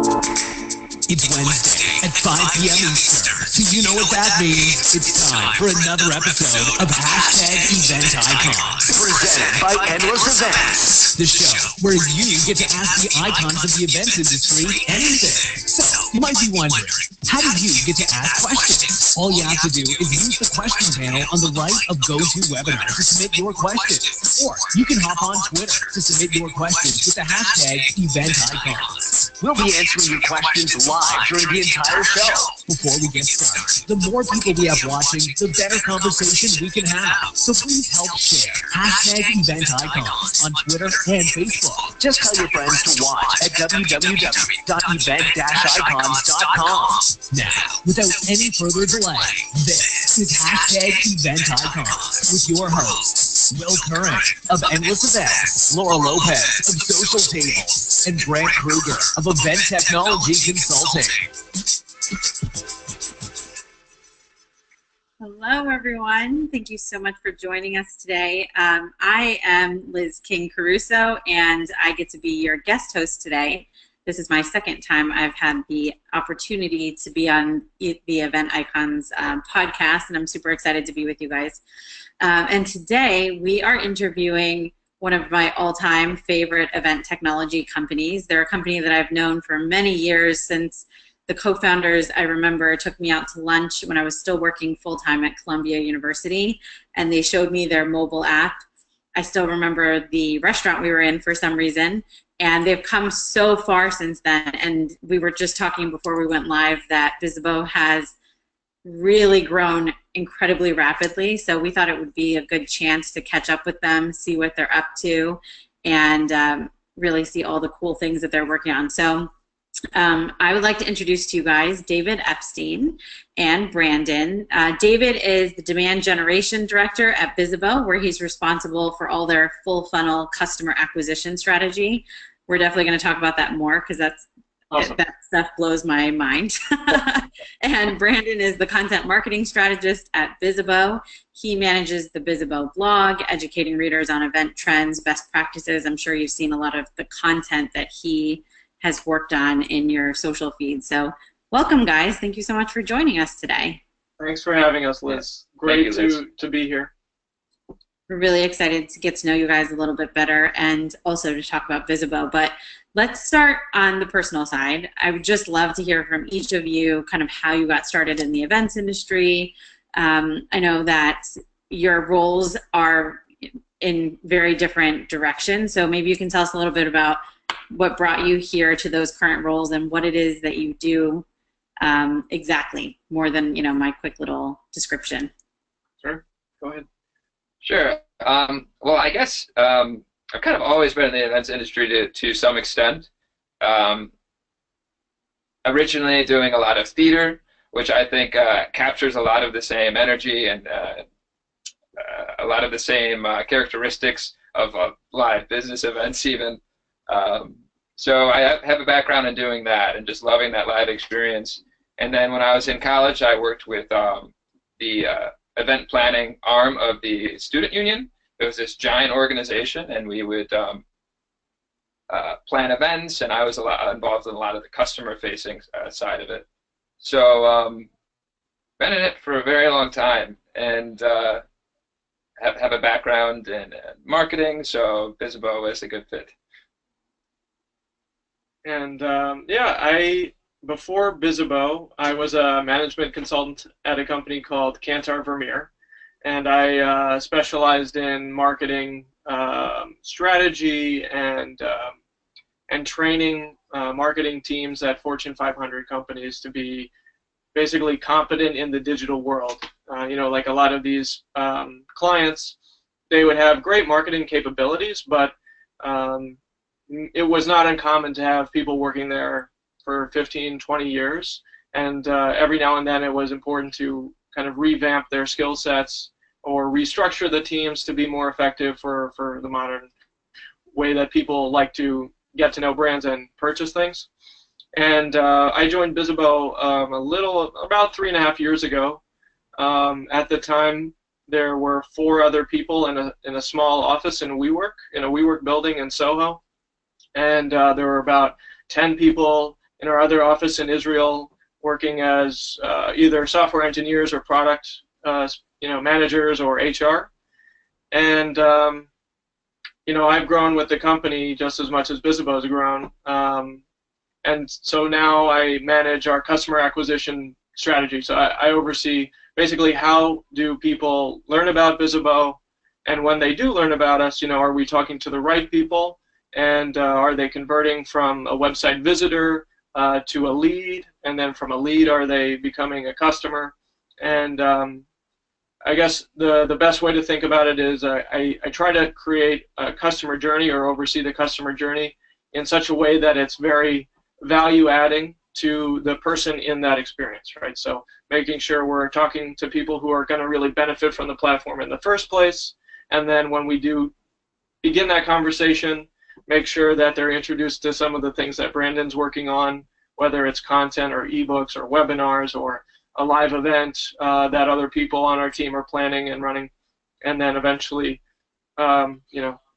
It's Wednesday at 5 p.m. Eastern. So you know what that means. It's time for another episode of #Event Icons. Presented by Endless Events. The show where you get to ask the icons of the events industry anything. So you might be wondering, how do you get to ask questions? All you have to do is use the question panel on the right of GoToWebinar to submit your questions. Or you can hop on Twitter to submit your questions with the #EventIcons. We'll be answering your questions live during the entire show. Before we get started, the more people we have watching, the better conversation we can have. So please help share #EventIcons on Twitter and Facebook. Just tell your friends to watch at www.event-icons.com. Now, without any further delay, this is #EventIcons with your hosts, Will Curran of Endless Events, Laura Lopez of Social Tables, and Grant Kruger of Event Technology Consulting. Hello, everyone. Thank you so much for joining us today. I am Liz King Caruso, and I get to be your guest host today. This is my second time I've had the opportunity to be on the Event Icons podcast, and I'm super excited to be with you guys. And today we are interviewing one of my all-time favorite event technology companies. They're a company that I've known for many years, since the co-founders, I remember, took me out to lunch when I was still working full-time at Columbia University, and they showed me their mobile app. I still remember the restaurant we were in for some reason, and they've come so far since then. And we were just talking before we went live that Bizzabo has really grown incredibly rapidly, so we thought it would be a good chance to catch up with them, see what they're up to, and really see all the cool things that they're working on. So I would like to introduce to you guys David Epstein and Brandon. David is the Demand Generation Director at Bizzabo, where he's responsible for all their full funnel customer acquisition strategy. We're definitely going to talk about that more, because that's awesome. That stuff blows my mind. And Brandon is the Content Marketing Strategist at Bizzabo. He manages the Bizzabo blog, educating readers on event trends, best practices. I'm sure you've seen a lot of the content that he has worked on in your social feed. So welcome, guys. Thank you so much for joining us today. Thanks for having us, Liz. Great to be here. We're really excited to get to know you guys a little bit better, and also to talk about Bizzabo. But let's start on the personal side. I would just love to hear from each of you kind of how you got started in the events industry. I know that your roles are in very different directions, so maybe you can tell us a little bit about what brought you here to those current roles and what it is that you do exactly, more than my quick little description. Sure, go ahead. Sure. Well, I guess I've kind of always been in the events industry to some extent. Originally doing a lot of theater, which I think captures a lot of the same energy and a lot of the same characteristics of live business events even. So I have a background in doing that and just loving that live experience. And then when I was in college, I worked with the event planning arm of the student union. It was this giant organization, and we would plan events, and I was involved in a lot of the customer-facing side of it. So been in it for a very long time, and have a background in marketing, so Bizzabo is a good fit. And before Bizzabo, I was a management consultant at a company called Kantar Vermeer, and I specialized in marketing strategy and training marketing teams at Fortune 500 companies to be basically competent in the digital world. Like a lot of these clients, they would have great marketing capabilities, but it was not uncommon to have people working there for 15, 20 years, and every now and then it was important to kind of revamp their skill sets or restructure the teams to be more effective for the modern way that people like to get to know brands and purchase things. And I joined Bizzabo about 3.5 years ago. At the time, there were 4 other people in a small office in a WeWork building in Soho. And there were about 10 people in our other office in Israel, working as either software engineers or product managers or HR. And I've grown with the company just as much as Bizzabo has grown. And so now I manage our customer acquisition strategy. So I oversee basically how do people learn about Bizzabo, and when they do learn about us, are we talking to the right people, and are they converting from a website visitor to a lead, and then from a lead are they becoming a customer? And I guess the best way to think about it is I try to create a customer journey or oversee the customer journey in such a way that it's very value-adding to the person in that experience, right? So making sure we're talking to people who are going to really benefit from the platform in the first place, and then when we do begin that conversation, make sure that they're introduced to some of the things that Brandon's working on, whether it's content or ebooks or webinars or a live event that other people on our team are planning and running, and then eventually,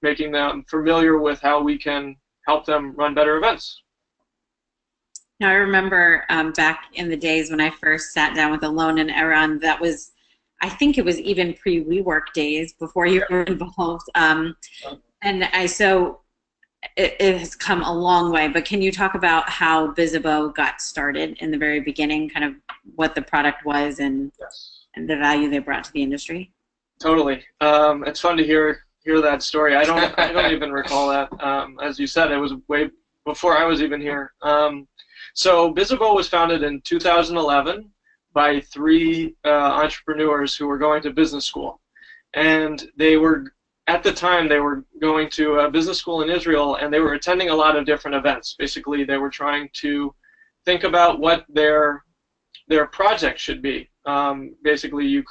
making them familiar with how we can help them run better events. Now, I remember back in the days when I first sat down with Alon and Eran, that was, I think it was even pre-WeWork days before you were involved. So it has come a long way, but can you talk about how Bizzabo got started in the very beginning, kind of what the product was and the value they brought to the industry? Totally. It's fun to hear that story. I don't even recall that. As you said, it was way before I was even here. So Bizzabo was founded in 2011 by 3 entrepreneurs who were going to business school, and at the time they were going to a business school in Israel, and they were attending a lot of different events. Basically, they were trying to think about what their project should be. Basically,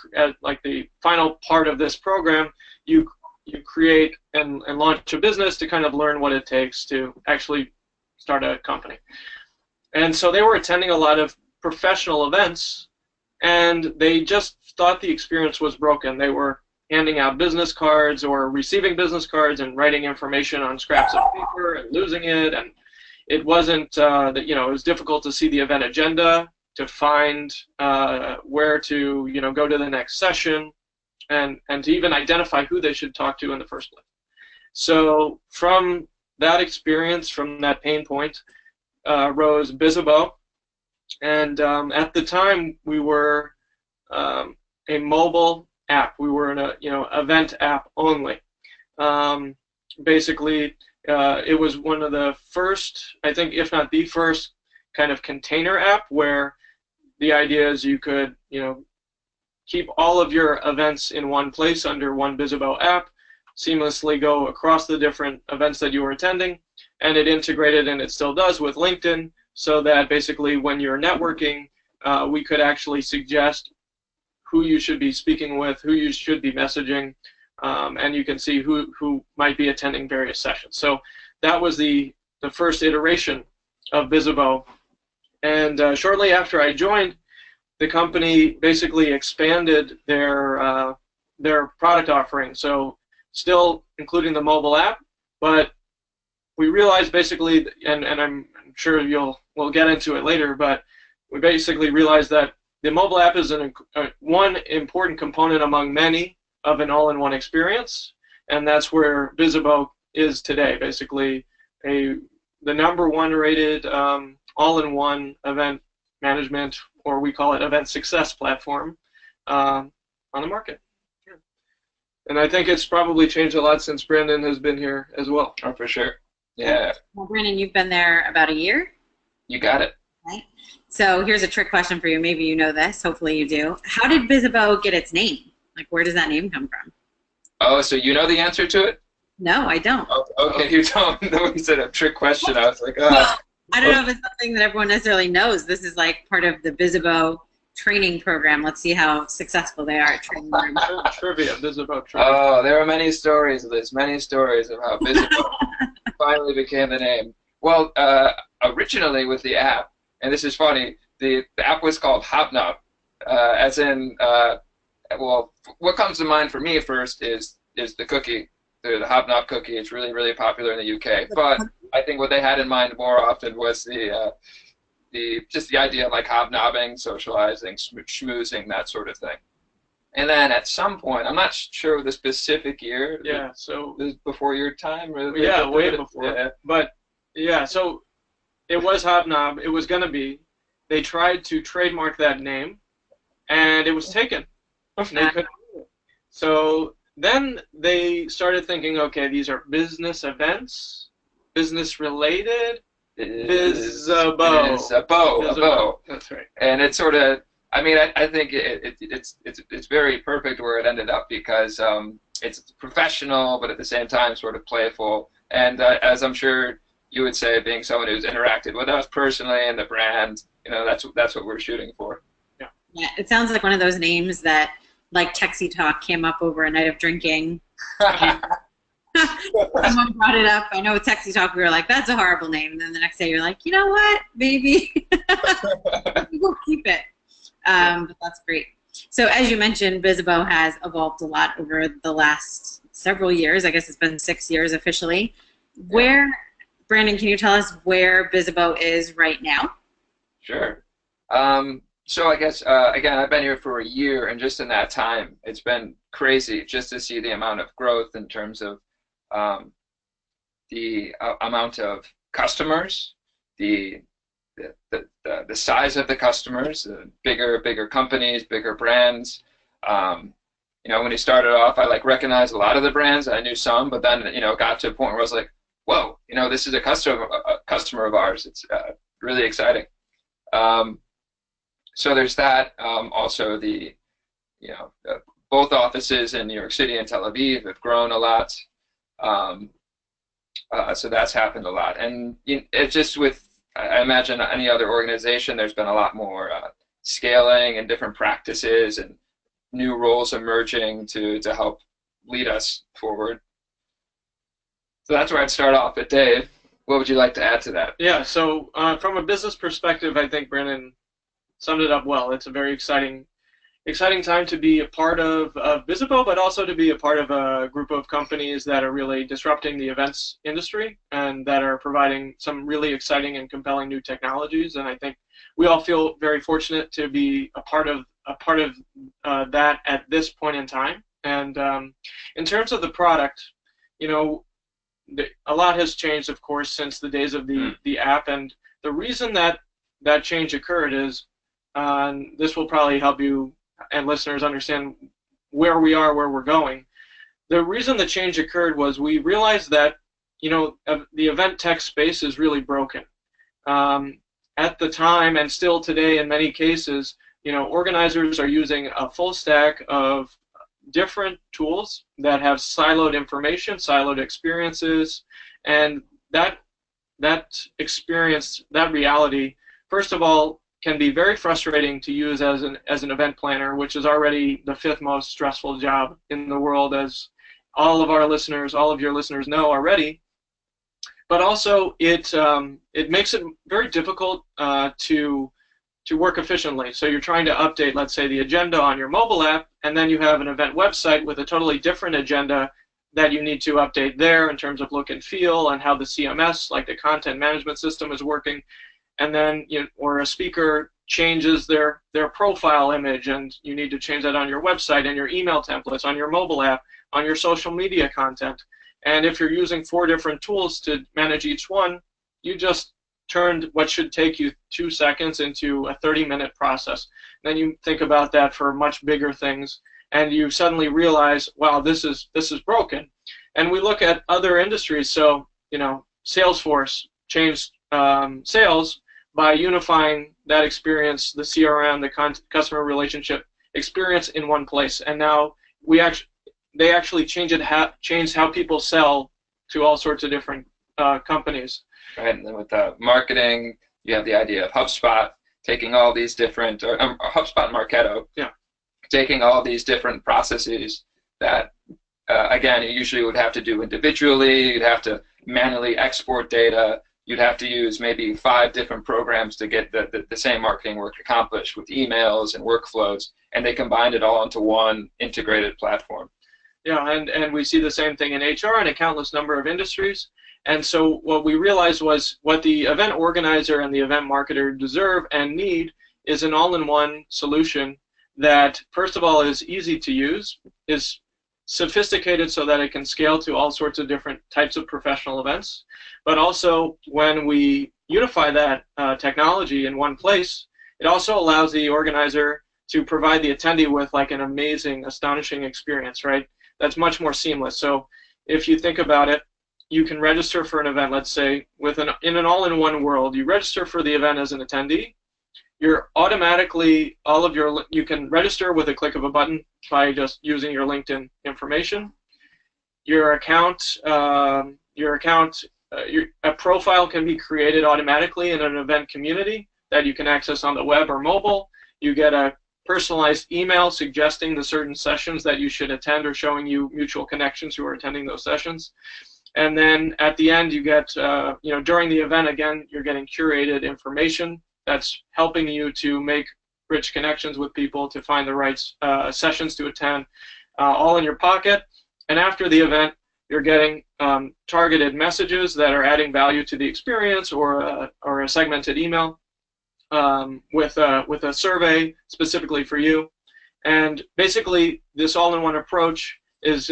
like the final part of this program, you create and launch a business to kind of learn what it takes to actually start a company. And so they were attending a lot of professional events, and they just thought the experience was broken. They were handing out business cards or receiving business cards and writing information on scraps of paper and losing it, and it wasn't it was difficult to see the event agenda, to find where to go to the next session, and to even identify who they should talk to in the first place. So from that experience, from that pain point, rose Bizzabo, and at the time we were a mobile app. We were an event app only. Basically, it was one of the first, I think, if not the first, kind of container app where the idea is you could keep all of your events in one place under one Bizzabo app, seamlessly go across the different events that you were attending, and it integrated, and it still does, with LinkedIn, so that basically when you're networking, we could actually suggest who you should be speaking with, who you should be messaging, and you can see who might be attending various sessions. So that was the first iteration of Bizzabo. And shortly after I joined, the company basically expanded their product offering. So still including the mobile app, but we realized basically, and I'm sure we'll get into it later, but we basically realized that the mobile app is one important component among many of an all-in-one experience, and that's where Bizzabo is today. Basically, the #1 rated all-in-one event management, or we call it event success platform, on the market. Yeah. And I think it's probably changed a lot since Brandon has been here as well. Oh, for sure. Yeah. Well, Brandon, you've been there about a year? You got it. Right. So here's a trick question for you. Maybe you know this. Hopefully you do. How did Bizzabo get its name? Like, where does that name come from? Oh, so you know the answer to it? No, I don't. Oh, okay, you don't. You said a trick question. I was like, oh. Well, I don't know if it's something that everyone necessarily knows. This is like part of the Bizzabo training program. Let's see how successful they are at training. Trivia, Bizzabo trivia. Oh, there are many stories, Liz. Many stories of how Bizzabo finally became the name. Well, originally with the app, and this is funny, the app was called Hobnob, as in, well, what comes to mind for me first is the cookie, the Hobnob cookie. It's really, really popular in the UK. But I think what they had in mind more often was the just the idea of like hobnobbing, socializing, schmoozing, that sort of thing. And then at some point, I'm not sure the specific year. Yeah, so before your time, or yeah, way before. Yeah. But yeah, so it was Hobnob. It was gonna be. They tried to trademark that name, and it was taken. They couldn't. So then they started thinking, okay, these are business events, business related. Bizzabo. That's right. And it's sort of, I mean, I think it's very perfect where it ended up, because it's professional, but at the same time sort of playful. And as I'm sure you would say, being someone who's interacted with us personally and the brand, that's what we're shooting for. Yeah, it sounds like one of those names that, like Texie Talk, came up over a night of drinking. Someone brought it up. I know with Texie Talk, we were like, that's a horrible name. And then the next day, you're like, you know what? Maybe we'll keep it. But that's great. So as you mentioned, Bizzabo has evolved a lot over the last several years. I guess it's been 6 years officially. Brandon, can you tell us where Bizzabo is right now? Sure. So I guess, again, I've been here for a year, and just in that time, it's been crazy just to see the amount of growth in terms of the amount of customers, the size of the customers, bigger companies, bigger brands. When he started off, I recognized a lot of the brands. I knew some, but then got to a point where I was like, whoa, this is a customer of ours. It's really exciting. So there's that. Also, both offices in New York City and Tel Aviv have grown a lot. So that's happened a lot. And it just I imagine any other organization, there's been a lot more scaling and different practices and new roles emerging to help lead us forward. So that's where I'd start off. But Dave, what would you like to add to that? Yeah, so from a business perspective, I think Brandon summed it up well. It's a very exciting time to be a part of Bizzabo, but also to be a part of a group of companies that are really disrupting the events industry and that are providing some really exciting and compelling new technologies. And I think we all feel very fortunate to be a part of that at this point in time. And in terms of the product, a lot has changed, of course, since the days of the app. And the reason that change occurred is, this will probably help you and listeners understand where we are, where we're going. The reason the change occurred was we realized that, the event tech space is really broken. At the time, and still today in many cases, organizers are using a full stack of different tools that have siloed information, siloed experiences, and that experience, that reality, first of all, can be very frustrating to use as an event planner, which is already the 5th most stressful job in the world, as all of your listeners know already. But also, it makes it very difficult to work efficiently. So you're trying to update, let's say, the agenda on your mobile app, and then you have an event website with a totally different agenda that you need to update there in terms of look and feel and how the CMS, like the content management system, is working. And then, or a speaker changes their profile image, and you need to change that on your website and your email templates, on your mobile app, on your social media content. And if you're using 4 different tools to manage each one, you just turned what should take you 2 seconds into a 30-minute process. Then you think about that for much bigger things, and you suddenly realize, wow, this is broken. And we look at other industries. So, Salesforce changed sales by unifying that experience, the CRM, the customer relationship experience, in one place. And now they actually changed how people sell to all sorts of different companies. Right, and then with marketing, you have the idea of HubSpot taking all these different, HubSpot and Marketo, taking all these different processes that, again, you usually would have to do individually. You'd have to manually export data. You'd have to use maybe 5 different programs to get the same marketing work accomplished with emails and workflows, and they combined it all into one integrated platform. Yeah, and we see the same thing in HR and a countless number of industries. And so what we realized was what the event organizer and the event marketer deserve and need is an all-in-one solution that, first of all, is easy to use, is sophisticated so that it can scale to all sorts of different types of professional events, but also when we unify that technology in one place, it also allows the organizer to provide the attendee with like an amazing, astonishing experience, right? That's much more seamless. So if you think about it, you can register for an event, let's say, in an all-in-one world. You register for the event as an attendee. You're automatically, you can register with a click of a button by just using your LinkedIn information. A profile can be created automatically in an event community that you can access on the web or mobile. You get a personalized email suggesting the certain sessions that you should attend or showing you mutual connections who are attending those sessions. And then at the end, you get, during the event, again, you're getting curated information that's helping you to make rich connections with people, to find the right sessions to attend, all in your pocket. And after the event, you're getting targeted messages that are adding value to the experience, or a segmented email with a survey specifically for you. And basically, this all-in-one approach is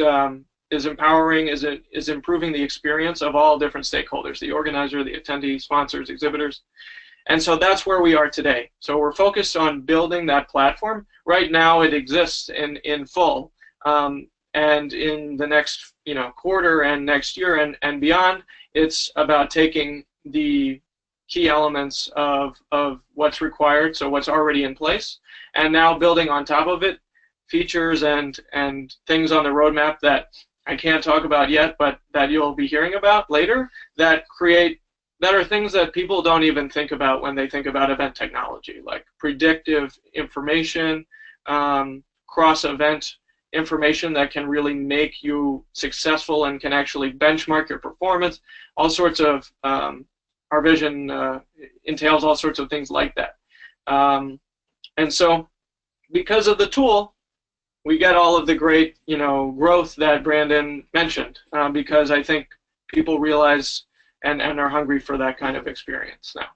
empowering, is improving the experience of all different stakeholders: the organizer, the attendee, sponsors, exhibitors. And so that's where we are today. So we're focused on building that platform. Right now, it exists in full. And in the next quarter and next year and beyond, it's about taking the key elements of what's required, so what's already in place, and now building on top of it features and things on the roadmap that I can't talk about yet, but that you'll be hearing about later, that are things that people don't even think about when they think about event technology, like predictive information, cross-event information that can really make you successful and can actually benchmark your performance. All sorts of, our vision entails all sorts of things like that. And so because of the tool, we get all of the great growth that Brandon mentioned, because I think people realize and are hungry for that kind of experience now.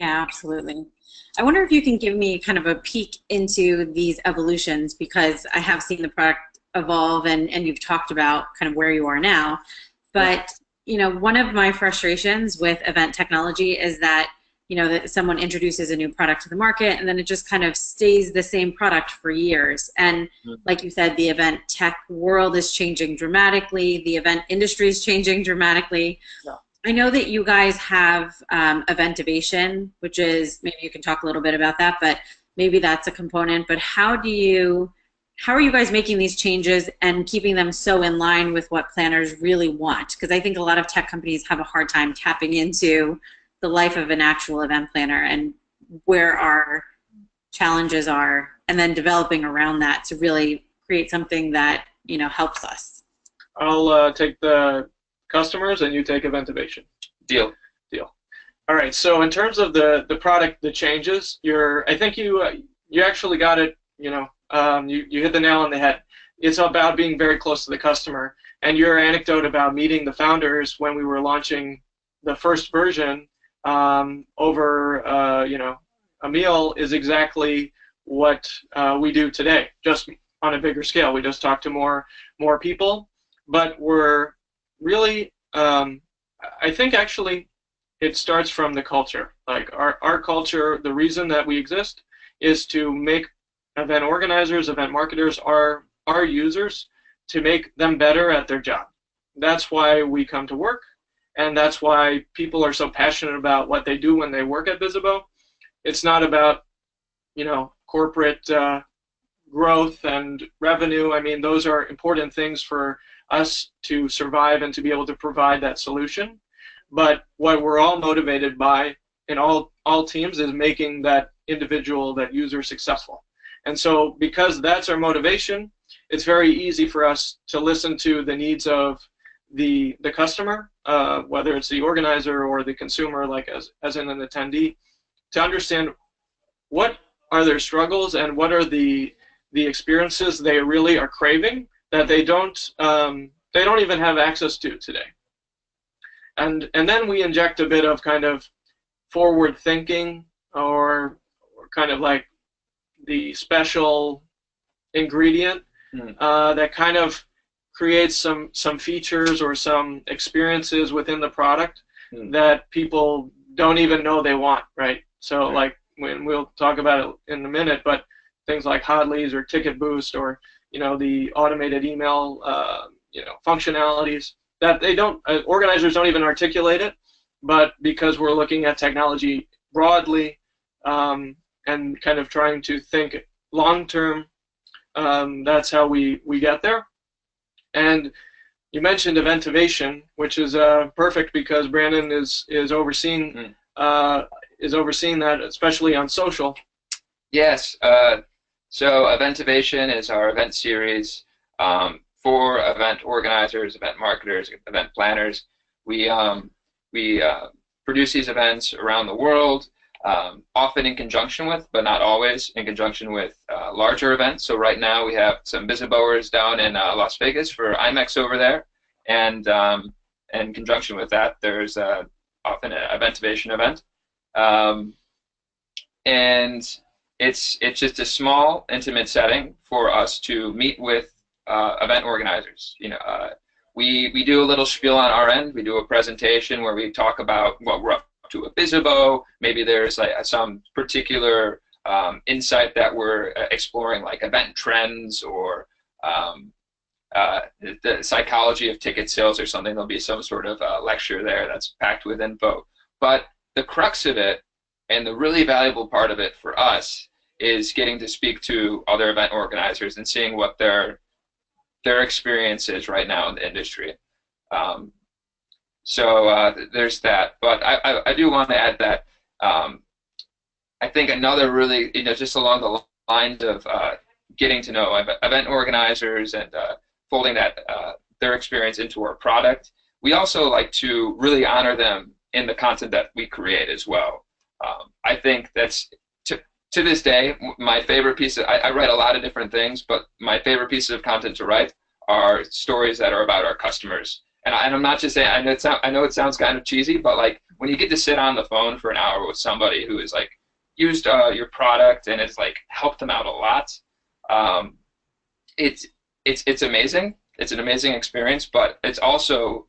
Yeah, absolutely. I wonder if you can give me kind of a peek into these evolutions, because I have seen the product evolve, and you've talked about kind of where you are now. But one of my frustrations with event technology is that that someone introduces a new product to the market, and then it just kind of stays the same product for years. And like you said, the event tech world is changing dramatically. The event industry is changing dramatically. Yeah. I know that you guys have eventivation, which is, maybe you can talk a little bit about that, but maybe that's a component. But how are you guys making these changes and keeping them so in line with what planners really want? Because I think a lot of tech companies have a hard time tapping into the life of an actual event planner and where our challenges are, and then developing around that to really create something that helps us. I'll take the customers and you take eventivation. Deal. All right. So in terms of the product, the changes, I think you actually got it. You hit the nail on the head. It's about being very close to the customer. And your anecdote about meeting the founders when we were launching the first version over a meal is exactly what we do today, just on a bigger scale. We just talk to more people, but we're really I think actually it starts from the culture. Like our culture, the reason that we exist is to make event organizers, event marketers, our users, to make them better at their job. That's why we come to work. And that's why people are so passionate about what they do when they work at Bizzabo. It's not about, corporate growth and revenue. I mean, those are important things for us to survive and to be able to provide that solution. But what we're all motivated by in all teams is making that individual, that user, successful. And so because that's our motivation, it's very easy for us to listen to the needs of the customer, whether it's the organizer or the consumer, like as in an attendee, to understand what are their struggles and what are the experiences they really are craving that they don't even have access to today. and then we inject a bit of kind of forward thinking, or kind of like the special ingredient that kind of creates some features or some experiences within the product that people don't even know they want, right? So like, when we'll talk about it in a minute, but things like hot leads or ticket boost, or the automated email functionalities that they don't organizers don't even articulate it, but because we're looking at technology broadly and kind of trying to think long term, that's how we get there. And you mentioned eventivation, which is perfect because Brandon is overseeing that, especially on social. Yes. So Eventivation is our event series for event organizers, event marketers, event planners. We produce these events around the world, often in conjunction with, but not always, in conjunction with larger events. So right now we have some Bizzaboers down in Las Vegas for IMEX over there, and in conjunction with that, there's often an Eventivation event. And it's just a small, intimate setting for us to meet with event organizers. We do a little spiel on our end. We do a presentation where we talk about what we're up to at Bizzabo. Maybe there's like some particular insight that we're exploring, like event trends or the psychology of ticket sales or something. There'll be some sort of lecture there that's packed with info. But the crux of it, and the really valuable part of it for us, is getting to speak to other event organizers and seeing what their experience is right now in the industry. So there's that. But I do want to add that I think another really, just along the lines of getting to know event organizers and folding that their experience into our product, we also like to really honor them in the content that we create as well. I think that's, to this day, my favorite piece I write a lot of different things, but my favorite pieces of content to write are stories that are about our customers. And I'm not just saying, I know it sounds kind of cheesy, but like when you get to sit on the phone for an hour with somebody who has like used your product and it's like helped them out a lot, it's amazing. It's an amazing experience, but it's also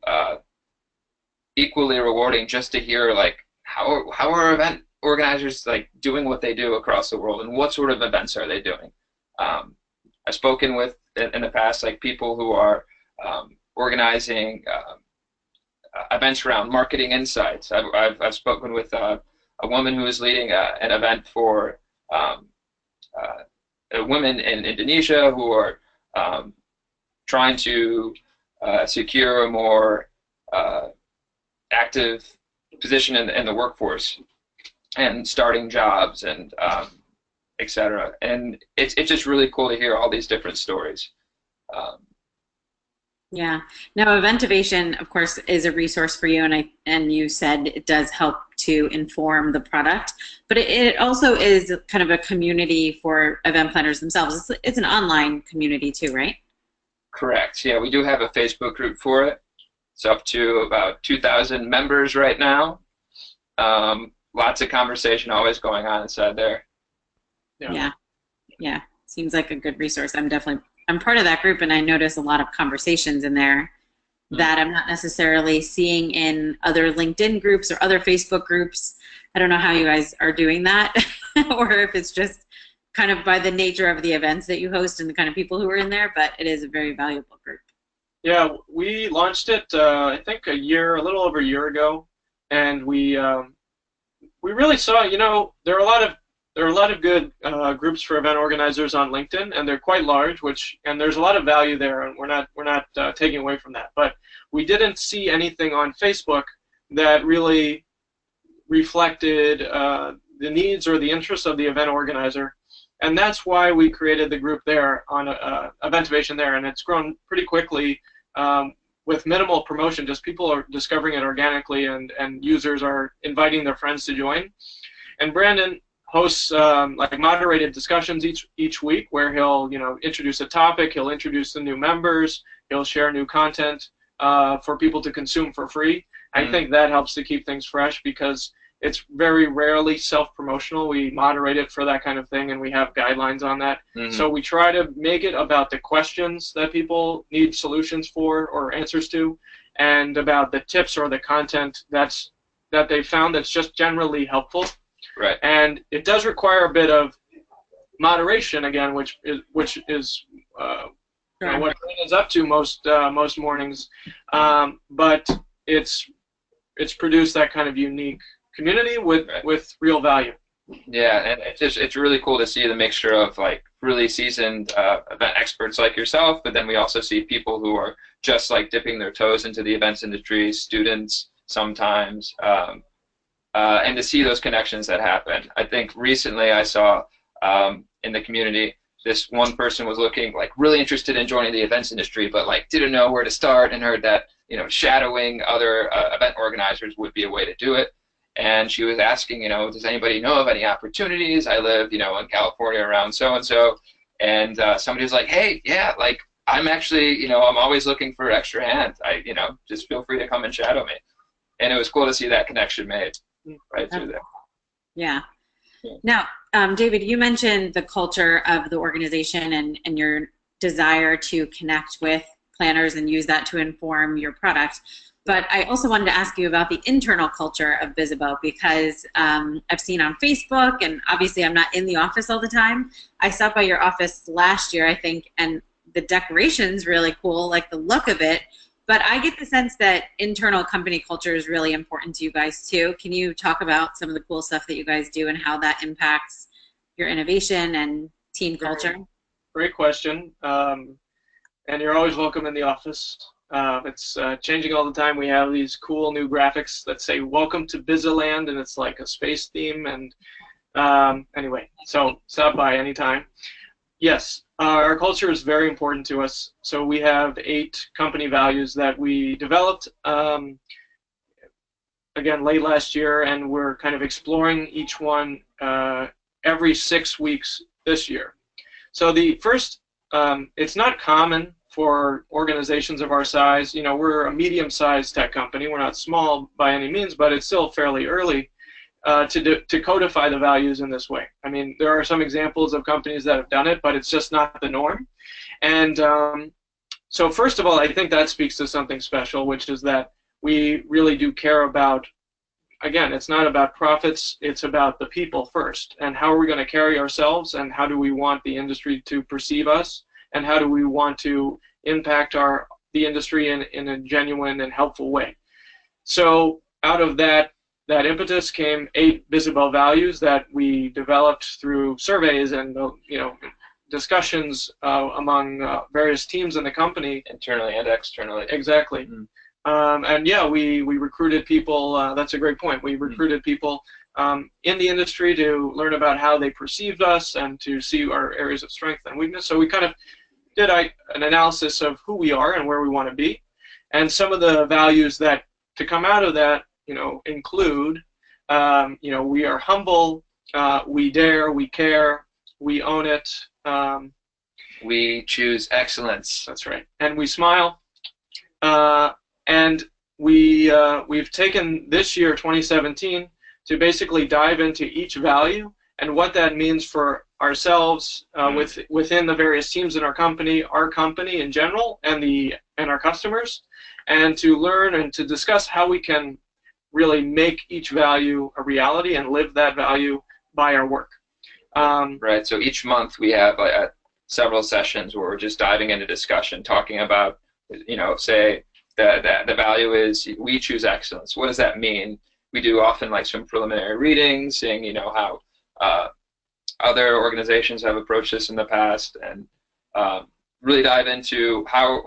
equally rewarding just to hear like how are event organizers like doing what they do across the world, and what sort of events are they doing. I've spoken with in the past like people who are organizing events around marketing insights. I've spoken with a woman who is leading an event for women in Indonesia who are trying to secure a more active position in the workforce and starting jobs and etc. And it's just really cool to hear all these different stories. Yeah. Now, Eventivation, of course, is a resource for you, and you said it does help to inform the product, but it also is kind of a community for event planners themselves. It's an online community too, right? Correct. Yeah, we do have a Facebook group for it. It's up to about 2,000 members right now. Lots of conversation always going on inside there. Yeah. Seems like a good resource. I'm part of that group, and I notice a lot of conversations in there that I'm not necessarily seeing in other LinkedIn groups or other Facebook groups. I don't know how you guys are doing that, or if it's just kind of by the nature of the events that you host and the kind of people who are in there, but it is a very valuable group. Yeah, we launched it, I think a little over a year ago, and we really saw, there are a lot of good groups for event organizers on LinkedIn, and they're quite large, and there's a lot of value there, and we're not taking away from that. But we didn't see anything on Facebook that really reflected the needs or the interests of the event organizer, and that's why we created the group there on Eventivation there, and it's grown pretty quickly with minimal promotion. Just people are discovering it organically, and users are inviting their friends to join. And Brandon hosts like moderated discussions each week where he'll introduce a topic, he'll introduce the new members, he'll share new content, for people to consume for free. I think that helps to keep things fresh because it's very rarely self-promotional. We moderate it for that kind of thing, and we have guidelines on that. So we try to make it about the questions that people need solutions for or answers to, and about the tips or the content that they found that's just generally helpful. Right. And it does require a bit of moderation again, which is what Green is up to most mornings. But it's produced that kind of unique community with real value. Yeah, and it's really cool to see the mixture of like really seasoned event experts like yourself, but then we also see people who are just like dipping their toes into the events industry, students sometimes, and to see those connections that happen. I think recently I saw in the community this one person was looking like really interested in joining the events industry, but like didn't know where to start, and heard that shadowing other event organizers would be a way to do it. And she was asking, does anybody know of any opportunities? I live, in California around so-and-so. And somebody was like, hey, yeah, like, I'm actually, I'm always looking for extra hands. Just feel free to come and shadow me. And it was cool to see that connection made right through there. Yeah. Now, David, you mentioned the culture of the organization and your desire to connect with planners and use that to inform your product. But I also wanted to ask you about the internal culture of Bizzabo, because I've seen on Facebook, and obviously I'm not in the office all the time. I stopped by your office last year, I think, and the decoration's really cool, like the look of it. But I get the sense that internal company culture is really important to you guys too. Can you talk about some of the cool stuff that you guys do and how that impacts your innovation and team culture? Great question. And you're always welcome in the office. It's changing all the time. We have these cool new graphics that say "Welcome to Bizzaland," and it's like a space theme. And anyway, so stop by anytime. Yes, our culture is very important to us. So we have 8 company values that we developed again late last year, and we're kind of exploring each one every 6 weeks this year. So the first, it's not common for organizations of our size. We're a medium-sized tech company. We're not small by any means, but it's still fairly early to codify the values in this way. I mean, there are some examples of companies that have done it, but it's just not the norm. And so first of all, I think that speaks to something special, which is that we really do care about, again, it's not about profits, it's about the people first. And how are we going to carry ourselves, and how do we want the industry to perceive us? And how do we want to impact the industry in a genuine and helpful way? So out of that impetus came 8 Bizzabo values that we developed through surveys and discussions among various teams in the company, internally and externally. Exactly. And yeah, we recruited people. That's a great point. We recruited people in the industry to learn about how they perceived us and to see our areas of strength and weakness. So we kind of did an analysis of who we are and where we want to be, and some of the values that to come out of that, include, we are humble, we dare, we care, we own it. We choose excellence. That's right, and we smile. And we've taken this year, 2017, to basically dive into each value and what that means for ourselves within the various teams in our company in general, and our customers, and to learn and to discuss how we can really make each value a reality and live that value by our work. Right. So each month we have several sessions where we're just diving into discussion, talking about, say the value is we choose excellence. What does that mean? We do often like some preliminary readings, seeing how other organizations have approached this in the past, and really dive into how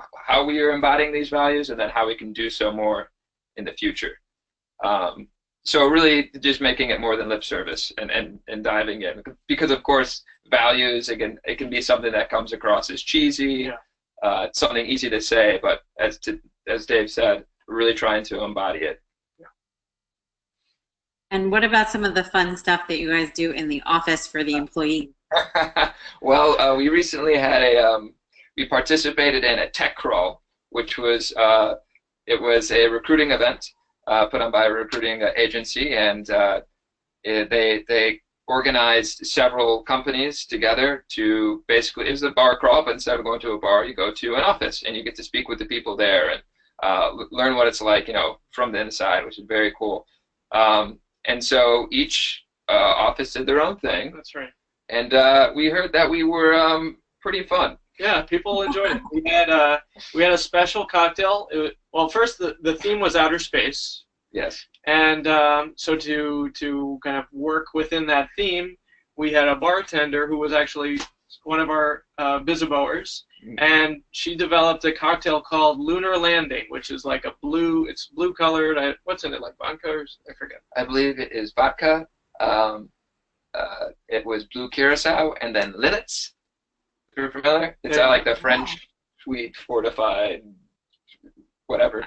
we are embodying these values, and then how we can do so more in the future. So really just making it more than lip service and diving in, because of course values, again, it can be something that comes across as cheesy. Yeah. It's something easy to say, but as Dave said, we're really trying to embody it. And what about some of the fun stuff that you guys do in the office for the employee? Well, we recently had we participated in a tech crawl, which was it was a recruiting event put on by a recruiting agency, and they organized several companies together to basically, it was a bar crawl, but instead of going to a bar, you go to an office and you get to speak with the people there and learn what it's like, from the inside, which is very cool. And so each office did their own thing. That's right. And we heard that we were pretty fun. Yeah, people enjoyed it. We had a special cocktail. Well, first the theme was outer space. Yes. And so to kind of work within that theme, we had a bartender who was actually one of our Bizzaboers, and she developed a cocktail called Lunar Landing, which is like it's blue colored. What's in it, like vodka or I forget. I believe it is vodka. It was blue curacao and then linnets. If you're familiar, it's like the French sweet fortified whatever.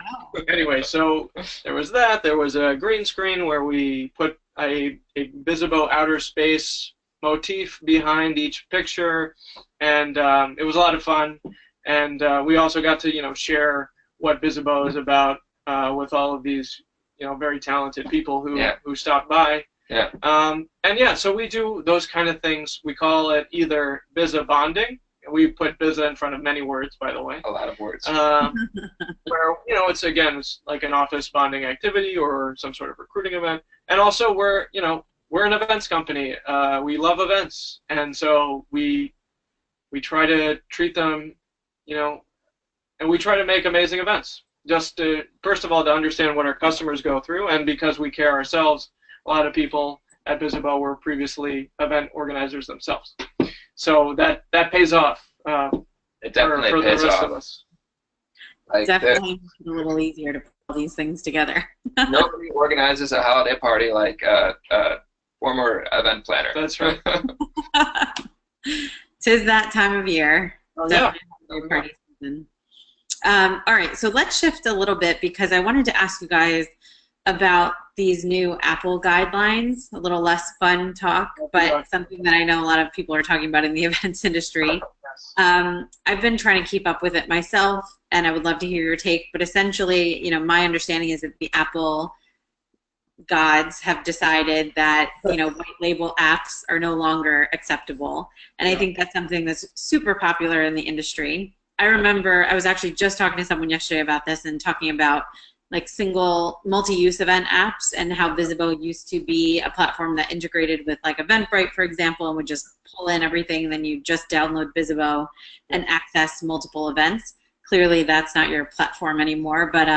Anyway, so there was that. There was a green screen where we put a Bizzabo outer space motif behind each picture, and it was a lot of fun. And we also got to share what Bizzabo is about with all of these very talented people who stopped by. Yeah. And yeah, so we do those kind of things. We call it either Bizza bonding. We put Bizza in front of many words, by the way. A lot of words. Where it's like an office bonding activity or some sort of recruiting event. And also we're an events company. We love events, and so we try to treat them, and we try to make amazing events. Just to, first of all, to understand what our customers go through, and because we care ourselves, a lot of people at Bizzabo were previously event organizers themselves. So that pays off. It definitely for pays the rest off. of us. It's definitely makes it a little easier to put all these things together. Nobody organizes a holiday party like a former event planner. That's right. 'Tis that time of year. Oh, yeah. Definitely party season. All right, so let's shift a little bit because I wanted to ask you guys about these new Apple guidelines. A little less fun talk, but something that I know a lot of people are talking about in the events industry. I've been trying to keep up with it myself, and I would love to hear your take. But essentially, my understanding is that the Apple gods have decided that white label apps are no longer acceptable, and I think that's something that's super popular in the industry. I remember I was actually just talking to someone yesterday about this and talking about like single multi-use event apps and how Bizzabo used to be a platform that integrated with like Eventbrite, for example, and would just pull in everything, and then you just download Bizzabo and access multiple events. Clearly that's not your platform anymore, but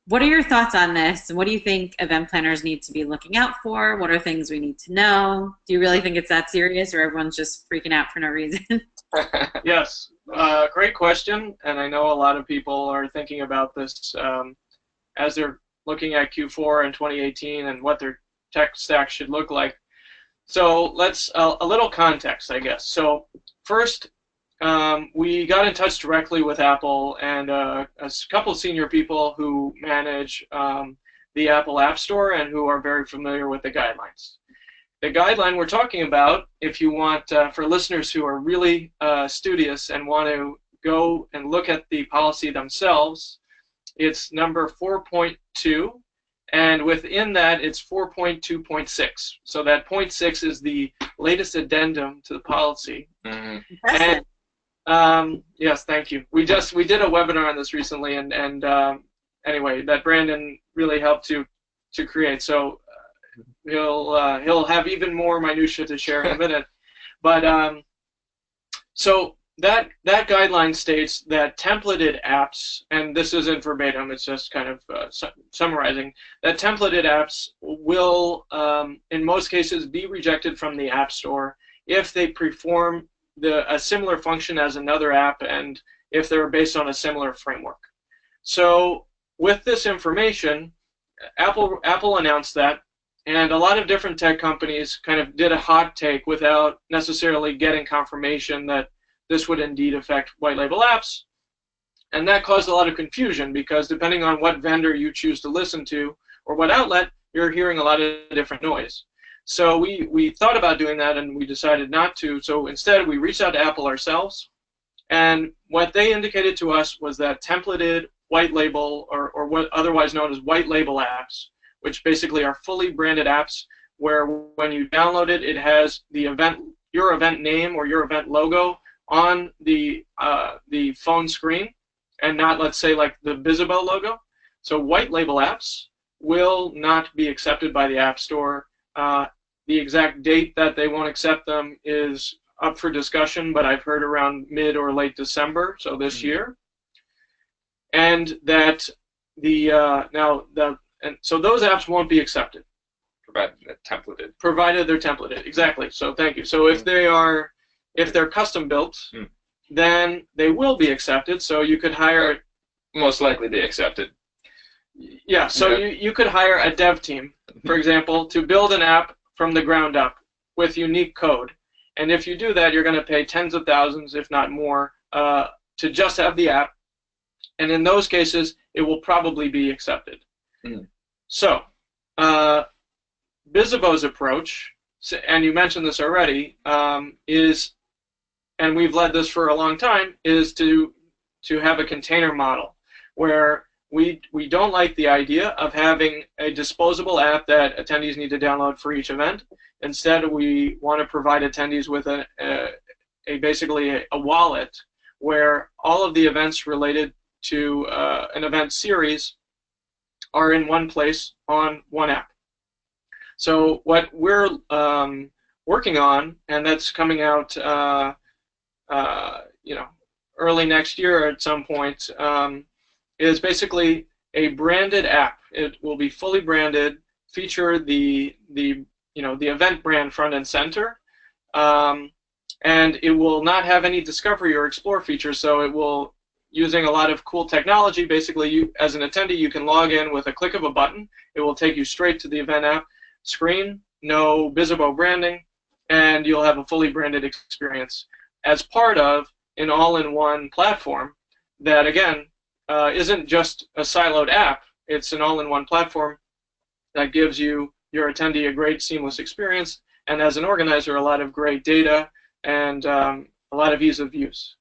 what are your thoughts on this? And what do you think event planners need to be looking out for? What are things we need to know? Do you really think it's that serious, or everyone's just freaking out for no reason? Yes, great question, and I know a lot of people are thinking about this as they're looking at Q4 in 2018 and what their tech stack should look like. So let's, a little context, I guess. So first, we got in touch directly with Apple and a couple of senior people who manage the Apple App Store and who are very familiar with the guidelines. The guideline we're talking about, if you want, for listeners who are really studious and want to go and look at the policy themselves, it's number 4.2, and within that it's 4.2.6. So that 0.6 is the latest addendum to the policy. Mm-hmm. And yes, thank you. We did a webinar on this recently, and anyway, that Brandon really helped to create. So he'll have even more minutia to share in a minute. But so that guideline states that templated apps, and this isn't verbatim, it's just kind of summarizing, that templated apps will, in most cases, be rejected from the App Store if they perform a similar function as another app and if they're based on a similar framework. So with this information, Apple announced that, and a lot of different tech companies kind of did a hot take without necessarily getting confirmation that this would indeed affect white label apps. And that caused a lot of confusion because depending on what vendor you choose to listen to or what outlet, you're hearing a lot of different noise. So we thought about doing that and we decided not to. So instead we reached out to Apple ourselves, and what they indicated to us was that templated white label or what otherwise known as white label apps, which basically are fully branded apps where when you download it, it has your event name or your event logo on the phone screen, and not, let's say, like the Bizzabo logo. So white label apps will not be accepted by the App Store. The exact date that they won't accept them is up for discussion, but I've heard around mid or late December, so this year. And that so those apps won't be accepted. Provided they're templated. Provided they're templated, exactly. So thank you. So if they're custom built, then they will be accepted. So you could hire. Most likely be accepted. Yeah. So you could hire a dev team, for example, to build an app from the ground up with unique code. And if you do that, you're going to pay tens of thousands, if not more, to just have the app. And in those cases, it will probably be accepted. So, Bizzabo's approach, and you mentioned this already, is, and we've led this for a long time, is to have a container model where we don't like the idea of having a disposable app that attendees need to download for each event. Instead, we want to provide attendees with basically a wallet where all of the events related to an event series are in one place on one app. So what we're working on, and that's coming out, early next year at some point, is basically a branded app. It will be fully branded, feature the event brand front and center, and it will not have any discovery or explore features. So it will, using a lot of cool technology, basically you, as an attendee, you can log in with a click of a button. It will take you straight to the event app screen, no Bizzabo branding, and you'll have a fully branded experience as part of an all-in-one platform that, again, isn't just a siloed app. It's an all-in-one platform that gives you, your attendee, a great seamless experience, and as an organizer, a lot of great data and a lot of ease of use.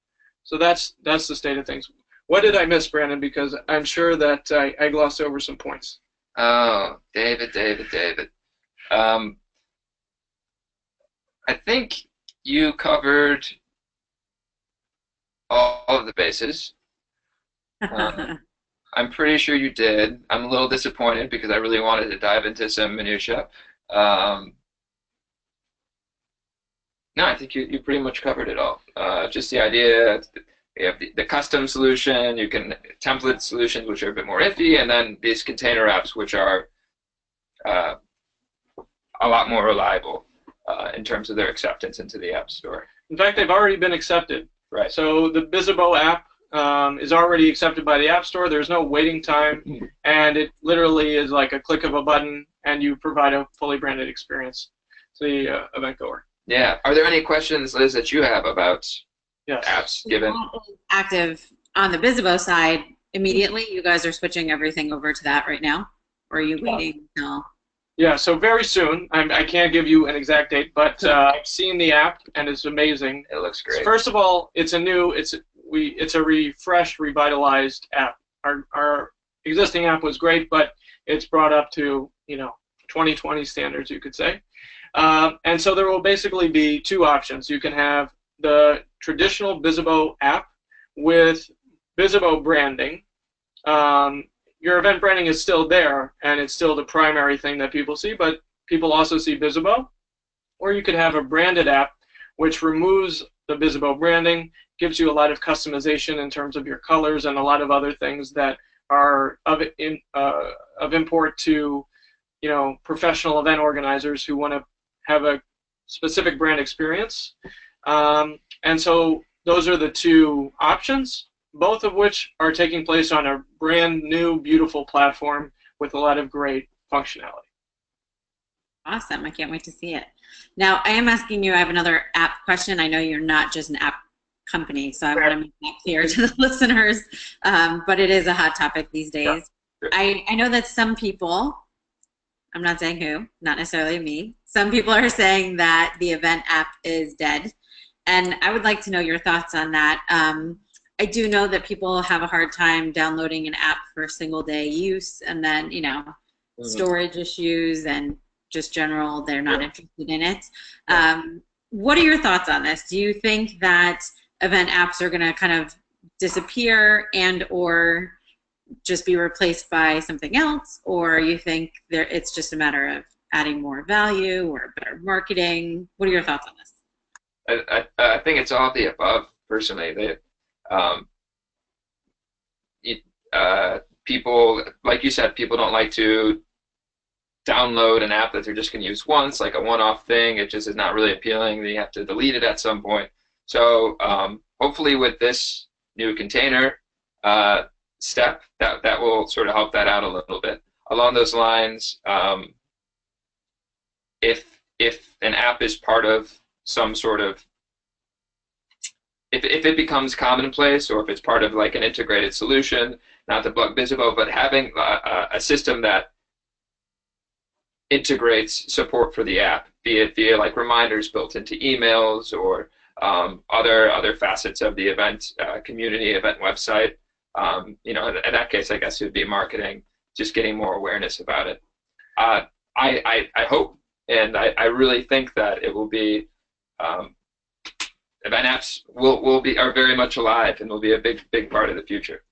So that's the state of things. What did I miss, Brandon? Because I'm sure that I glossed over some points. Oh, David. I think you covered all of the bases. I'm pretty sure you did. I'm a little disappointed because I really wanted to dive into some minutia. No, I think you pretty much covered it all. Just the idea, you have the custom solution, you can template solutions which are a bit more iffy, and then these container apps which are a lot more reliable in terms of their acceptance into the App Store. In fact, they've already been accepted. Right. So the Bizzabo app is already accepted by the App Store. There's no waiting time, and it literally is like a click of a button, and you provide a fully branded experience to the event goer. Yeah. Are there any questions, Liz, that you have about apps given? Active on the Bizzabo side immediately. You guys are switching everything over to that right now, or are you waiting until? Yeah, so very soon. I can't give you an exact date, but I've seen the app and it's amazing. It looks great. First of all, it's a refreshed, revitalized app. Our existing app was great, but it's brought up to 2020 standards, you could say. And so there will basically be two options. You can have the traditional Bizzabo app with Bizzabo branding. Your event branding is still there, and it's still the primary thing that people see, but people also see Bizzabo. Or you could have a branded app which removes the Bizzabo branding, gives you a lot of customization in terms of your colors and a lot of other things that are of import to professional event organizers who want to have a specific brand experience. And so those are the two options, both of which are taking place on a brand new, beautiful platform with a lot of great functionality. Awesome. I can't wait to see it. Now, I am asking you, I have another app question. I know you're not just an app company, so I want to make that clear to the listeners, but it is a hot topic these days. Yeah. I know that some people, I'm not saying who, not necessarily me, some people are saying that the event app is dead, and I would like to know your thoughts on that. I do know that people have a hard time downloading an app for single day use, and then, storage issues and just general, they're not interested in it. What are your thoughts on this? Do you think that event apps are going to kind of disappear and or just be replaced by something else, or you think it's just a matter of adding more value or better marketing? What are your thoughts on this? I think it's all of the above, personally. People, like you said, people don't like to download an app that they're just going to use once, like a one-off thing. It just is not really appealing. They have to delete it at some point. So hopefully with this new container step, that will sort of help that out a little bit. Along those lines, if an app is part of some sort of, if it becomes commonplace, or if it's part of like an integrated solution, not to plug Bizzabo, but having a system that integrates support for the app, be it via like reminders built into emails or other facets of the event community, event website. In that case, I guess it would be marketing, just getting more awareness about it. I hope, and I really think that it will be, event apps are very much alive and will be a big part of the future.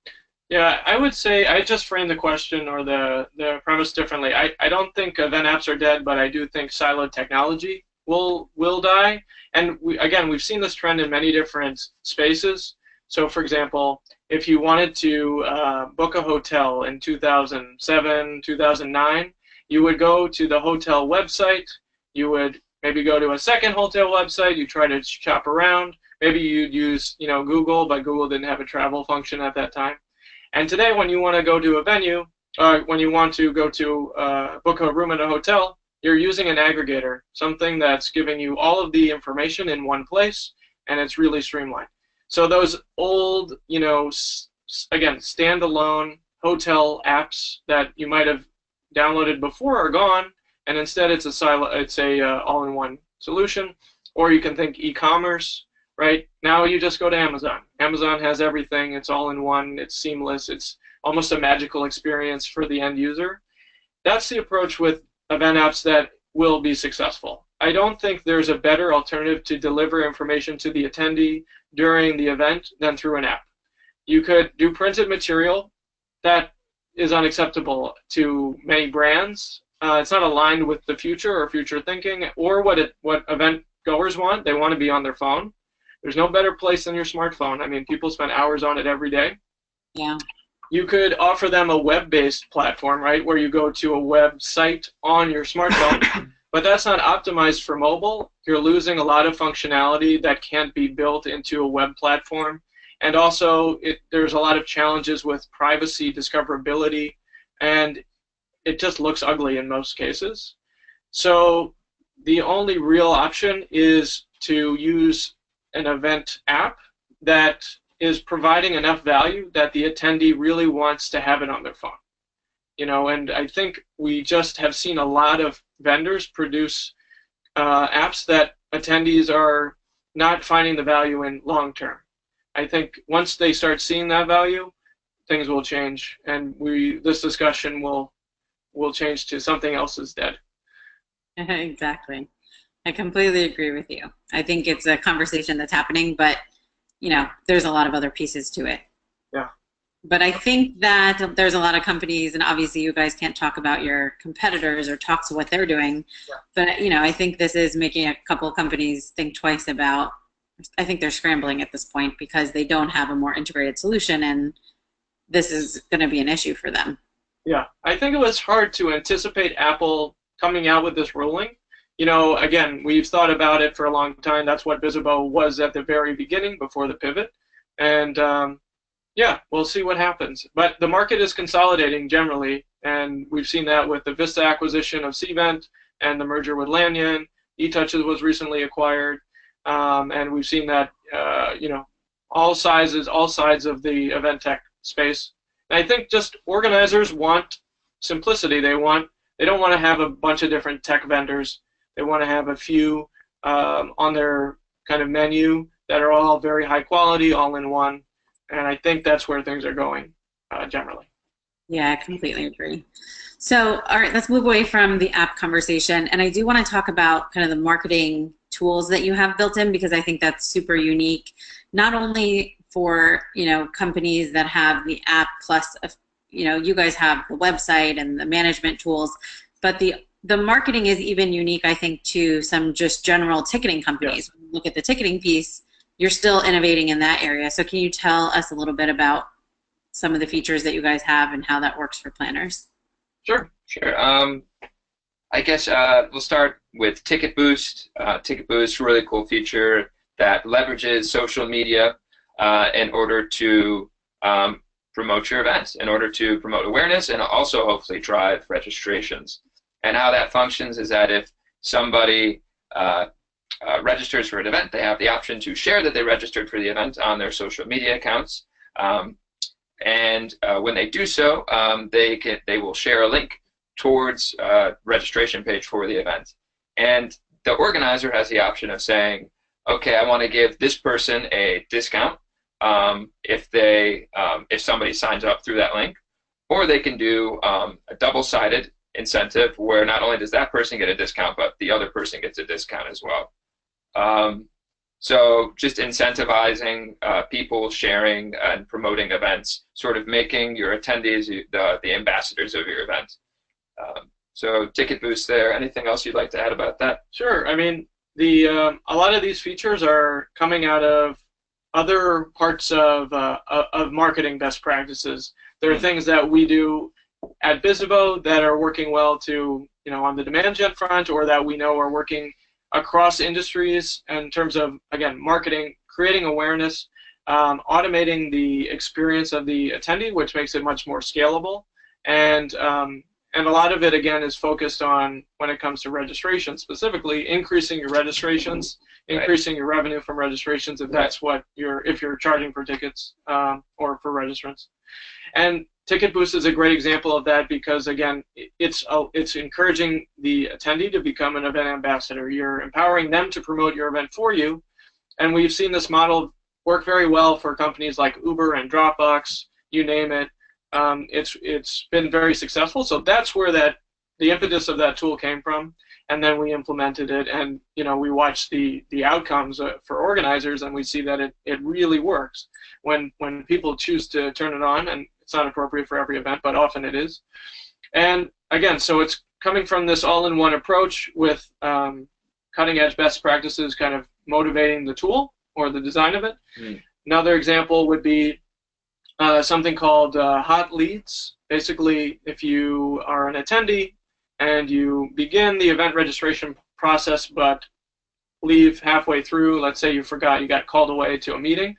Yeah, I would say I just framed the question or the premise differently. I don't think event apps are dead, but I do think siloed technology will die. And we've seen this trend in many different spaces. So, for example, if you wanted to book a hotel in 2007, 2009, you would go to the hotel website. You would maybe go to a second hotel website. You try to shop around. Maybe you'd use Google, but Google didn't have a travel function at that time. And today, when you want to go to a venue, when you want to go to book a room at a hotel, you're using an aggregator, something that's giving you all of the information in one place, and it's really streamlined. So those old, again, standalone hotel apps that you might have downloaded before are gone, and instead it's a all-in-one solution. Or you can think e-commerce. Right? Now you just go to Amazon. Amazon has everything. It's all in one. It's seamless. It's almost a magical experience for the end user. That's the approach with event apps that will be successful. I don't think there's a better alternative to deliver information to the attendee during the event than through an app. You could do printed material. That is unacceptable to many brands. It's not aligned with the future or future thinking or what event goers want. They want to be on their phone. There's no better place than your smartphone. I mean, people spend hours on it every day. Yeah. You could offer them a web-based platform, right, where you go to a website on your smartphone, but that's not optimized for mobile. You're losing a lot of functionality that can't be built into a web platform. And also, there's a lot of challenges with privacy, discoverability, and it just looks ugly in most cases. So the only real option is to use an event app that is providing enough value that the attendee really wants to have it on their phone. And I think we just have seen a lot of vendors produce apps that attendees are not finding the value in long term. I think once they start seeing that value, things will change, and this discussion will change to something else is dead. Exactly. I completely agree with you. I think it's a conversation that's happening, but there's a lot of other pieces to it. Yeah. But I think that there's a lot of companies, and obviously you guys can't talk about your competitors or talk to what they're doing, but I think this is making a couple of companies think twice about, I think they're scrambling at this point because they don't have a more integrated solution, and this is going to be an issue for them. Yeah, I think it was hard to anticipate Apple coming out with this ruling. Again, we've thought about it for a long time. That's what Bizzabo was at the very beginning before the pivot. And, we'll see what happens. But the market is consolidating generally, and we've seen that with the Vista acquisition of Cvent and the merger with Lanyon. eTouches was recently acquired, and we've seen that, all sides of the event tech space. And I think just organizers want simplicity. They don't want to have a bunch of different tech vendors. They want to have a few on their kind of menu that are all very high quality, all in one. And I think that's where things are going generally. Yeah, I completely agree. So, all right, let's move away from the app conversation. And I do want to talk about kind of the marketing tools that you have built in, because I think that's super unique, not only for, companies that have the app plus, you guys have the website and the management tools, but the marketing is even unique, I think, to some just general ticketing companies. Yes. When you look at the ticketing piece, you're still innovating in that area. So can you tell us a little bit about some of the features that you guys have and how that works for planners? Sure. I guess we'll start with Ticket Boost. Ticket Boost, really cool feature that leverages social media in order to promote your events, in order to promote awareness, and also hopefully drive registrations. And how that functions is that if somebody registers for an event, they have the option to share that they registered for the event on their social media accounts. And when they do so, they will share a link towards registration page for the event. And the organizer has the option of saying, okay, I want to give this person a discount if somebody signs up through that link, or they can do a double-sided incentive where not only does that person get a discount, but the other person gets a discount as well. So just incentivizing people sharing and promoting events, sort of making your attendees the ambassadors of your event. So Ticket Boost there. Anything else you'd like to add about that? Sure. I mean, a lot of these features are coming out of other parts of marketing best practices. There are things that we do at Bizzabo that are working well to, on the demand gen front, or that we know are working across industries in terms of, again, marketing, creating awareness, automating the experience of the attendee, which makes it much more scalable. And a lot of it, again, is focused on, when it comes to registration, specifically increasing your registrations, increasing your revenue from registrations, if that's what if you're charging for tickets or for registrants. And Ticket Boost is a great example of that because, again, it's encouraging the attendee to become an event ambassador. You're empowering them to promote your event for you, and we've seen this model work very well for companies like Uber and Dropbox, you name it. It's been very successful, so that's where the impetus of that tool came from, and then we implemented it, and we watched the outcomes for organizers, and we see that it really works when people choose to turn it on. And it's not appropriate for every event, but often it is. And again, so it's coming from this all-in-one approach with cutting-edge best practices kind of motivating the tool or the design of it. Another example would be something called hot leads. Basically, if you are an attendee and you begin the event registration process but leave halfway through, let's say you forgot, you got called away to a meeting,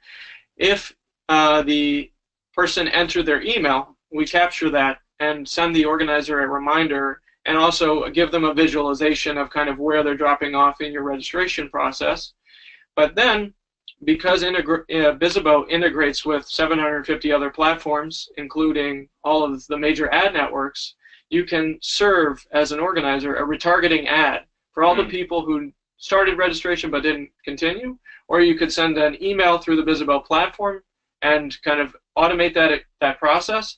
if the person entered their email, we capture that and send the organizer a reminder, and also give them a visualization of kind of where they're dropping off in your registration process. But then, because Bizzabo integrates with 750 other platforms, including all of the major ad networks, you can serve, as an organizer, a retargeting ad for all the people who started registration but didn't continue, or you could send an email through the Bizzabo platform and kind of automate that process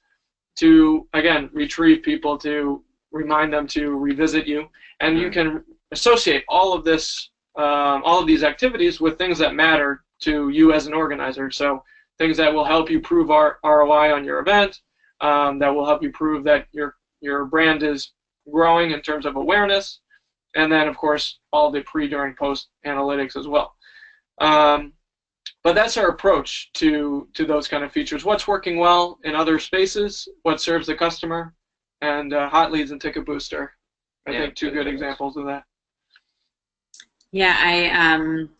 to, again, retrieve people, to remind them to revisit you. And you can associate all of this, all of these activities with things that matter to you as an organizer. So things that will help you prove ROI on your event, that will help you prove that your brand is growing in terms of awareness, and then, of course, all the pre, during, post analytics as well. But that's our approach to those kind of features. What's working well in other spaces, what serves the customer, and Hot Leads and Ticket Booster, I think, two good examples of that. Yeah,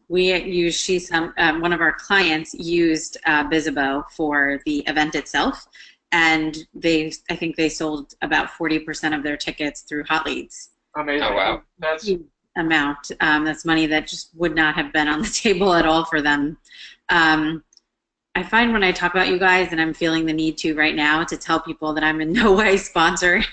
we use one of our clients used Bizzabo for the event itself, and I think they sold about 40% of their tickets through Hot Leads. Amazing. Oh, wow. That's a huge amount. That's money that just would not have been on the table at all for them. I find when I talk about you guys, and I'm feeling the need to right now, to tell people that I'm in no way sponsoring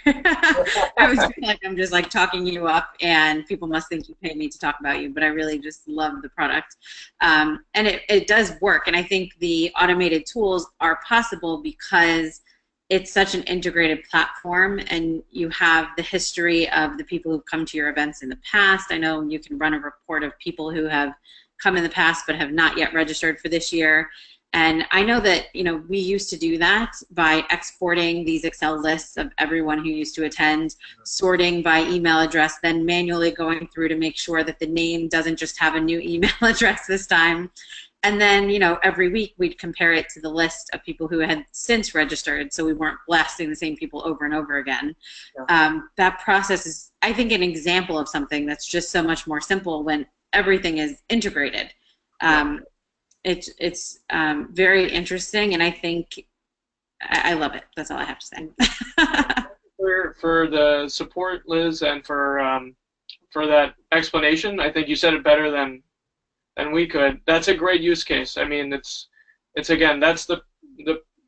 always feel like I'm just like talking you up, and people must think you pay me to talk about you, but I really just love the product. And it does work, and I think the automated tools are possible because it's such an integrated platform, and you have the history of the people who've come to your events in the past. I know you can run a report of people who have come in the past but have not yet registered for this year. And I know that, you know, we used to do that by exporting these Excel lists of everyone who used to attend, sorting by email address, then manually going through to make sure that the name doesn't just have a new email address this time. And then, you know, every week we'd compare it to the list of people who had since registered, so we weren't blasting the same people over and over again. Yeah. That process is, I think, an example of something that's just so much more simple when everything is integrated. It's very interesting, and I think I love it. That's all I have to say. for the support, Liz, and for that explanation, I think you said it better than we could. That's a great use case. I mean, it's again, that's the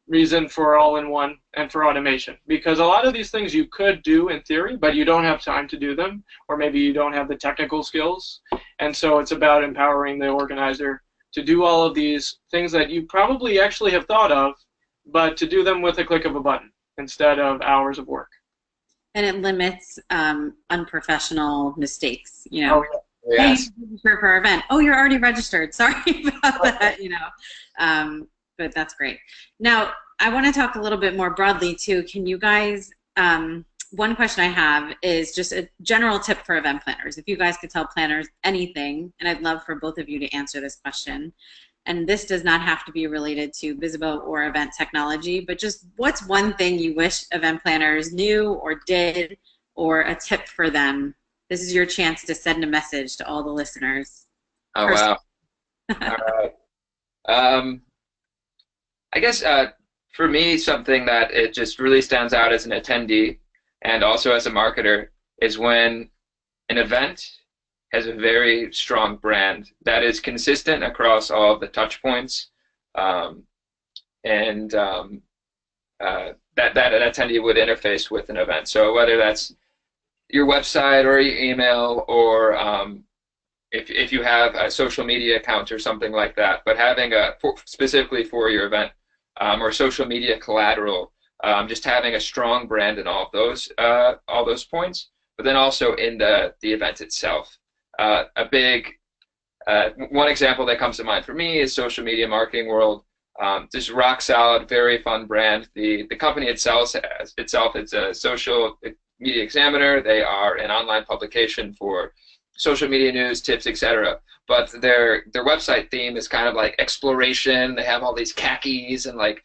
reason for all-in-one and for automation, because a lot of these things you could do in theory, but you don't have time to do them, or maybe you don't have the technical skills, and so it's about empowering the organizer to do all of these things that you probably actually have thought of, but to do them with a click of a button instead of hours of work. And it limits unprofessional mistakes, you know. Oh, yeah. Yes. Hey, register for our event. Oh, you're already registered. Sorry about that, you know. But that's great. Now, I want to talk a little bit more broadly, too. Can you guys, one question I have is just a general tip for event planners. If you guys could tell planners anything, and I'd love for both of you to answer this question, and this does not have to be related to Bizzabo or event technology, but just what's one thing you wish event planners knew or did, or a tip for them? This is your chance to send a message to all the listeners. Oh, wow. All right. I guess for me, something that it just really stands out as an attendee and also as a marketer is when an event has a very strong brand that is consistent across all of the touch points, and that an attendee would interface with an event. So whether that's your website or your email, or if you have a social media account or something like that, but having specifically for your event, or social media collateral, just having a strong brand in all those points, but then also in the event itself. A big one example that comes to mind for me is Social Media Marketing World. Just rock solid, very fun brand. The company itself it's a social media examiner. They are an online publication for social media news, tips, etc. But their website theme is kind of like exploration. They have all these khakis and like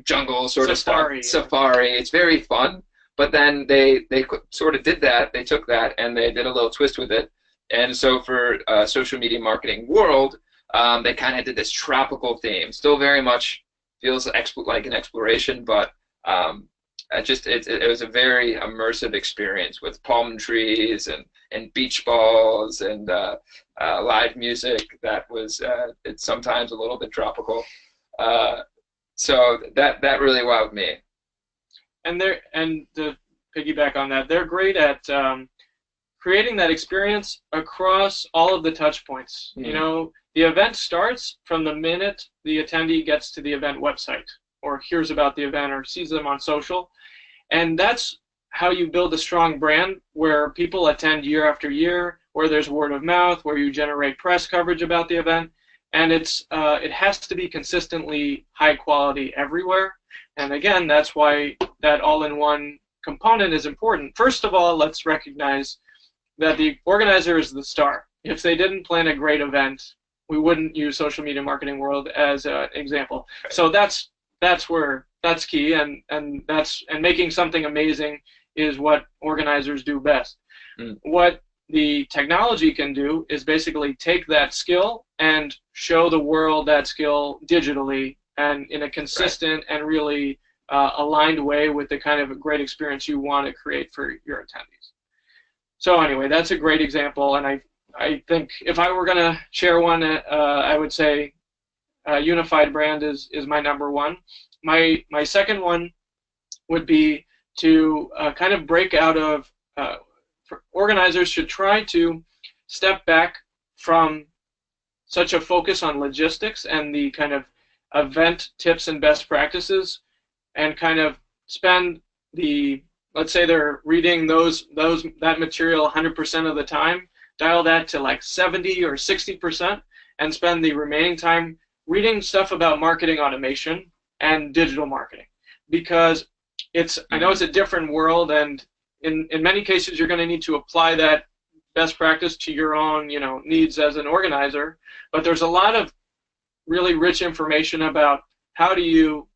jungle sort of stuff. Safari. It's very fun. But then they sort of did that. They took that and they did a little twist with it. And so for Social Media Marketing World, they kind of did this tropical theme. Still very much feels like an exploration, but it was a very immersive experience with palm trees and beach balls and live music that was it's sometimes a little bit tropical. So that really wowed me. And to piggyback on that, they're great at creating that experience across all of the touch points. Mm-hmm. You know, the event starts from the minute the attendee gets to the event website or hears about the event or sees them on social. And that's how you build a strong brand where people attend year after year, where there's word of mouth, where you generate press coverage about the event. And it has to be consistently high quality everywhere. And again, that's why that all-in-one component is important. First of all, let's recognize that the organizer is the star. If they didn't plan a great event, we wouldn't use Social Media Marketing World as an example. So that's key, and making something amazing is what organizers do best. Mm. What the technology can do is basically take that skill and show the world that skill digitally and in a consistent and really aligned way with the kind of great experience you want to create for your attendees. So anyway, that's a great example, and I think if I were going to share one, I would say unified brand is my number one. My second one would be to kind of break out of, organizers should try to step back from such a focus on logistics and the kind of event tips and best practices, and kind of spend the, let's say they're reading that material 100% of the time, dial that to like 70 or 60%, and spend the remaining time reading stuff about marketing automation and digital marketing. Because I know it's a different world, and in many cases you're going to need to apply that best practice to your own needs as an organizer, but there's a lot of really rich information about how do you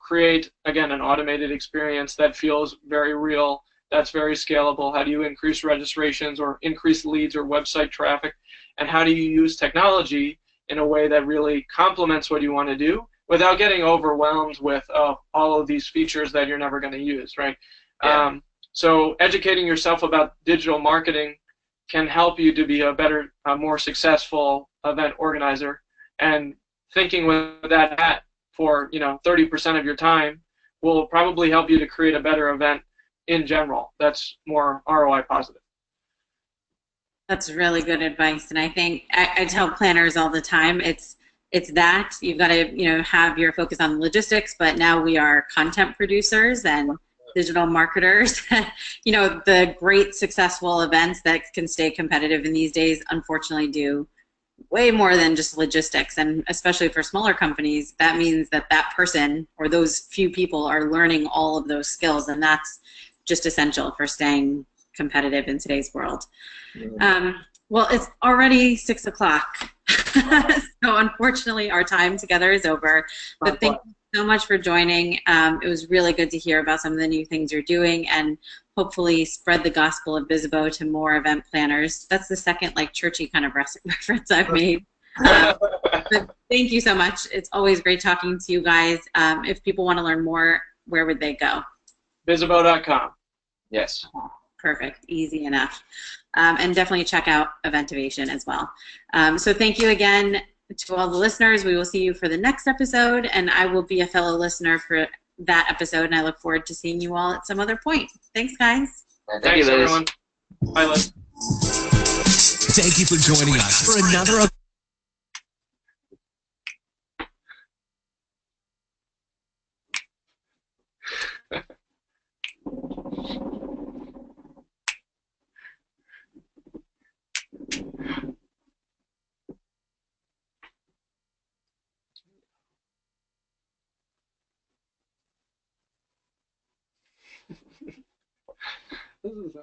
create, again, an automated experience that feels very real, that's very scalable. How do you increase registrations or increase leads or website traffic, and how do you use technology in a way that really complements what you want to do without getting overwhelmed with all of these features that you're never going to use, right? Yeah. So educating yourself about digital marketing can help you to be a better, more successful event organizer, and thinking with that hat for 30% of your time will probably help you to create a better event in general that's more ROI positive. That's really good advice, and I think I tell planners all the time, it's that you've got to have your focus on logistics, but now we are content producers and digital marketers. The great successful events that can stay competitive in these days unfortunately do way more than just logistics, and especially for smaller companies, that means that person or those few people are learning all of those skills, and that's just essential for staying competitive in today's world. Well, it's already 6 o'clock, so unfortunately our time together is over, but thank you so much for joining. It was really good to hear about some of the new things you're doing, and hopefully spread the gospel of Bizzabo to more event planners. That's the second churchy kind of reference I've made. But thank you so much. It's always great talking to you guys. If people want to learn more, where would they go? Bizzabo.com. Yes. Perfect. Easy enough. And definitely check out Eventivation as well. So thank you again to all the listeners. We will see you for the next episode, and I will be a fellow listener for that episode, and I look forward to seeing you all at some other point. Thanks, guys. Thanks, everyone. Bye, Liz. Thank you for joining us for another This is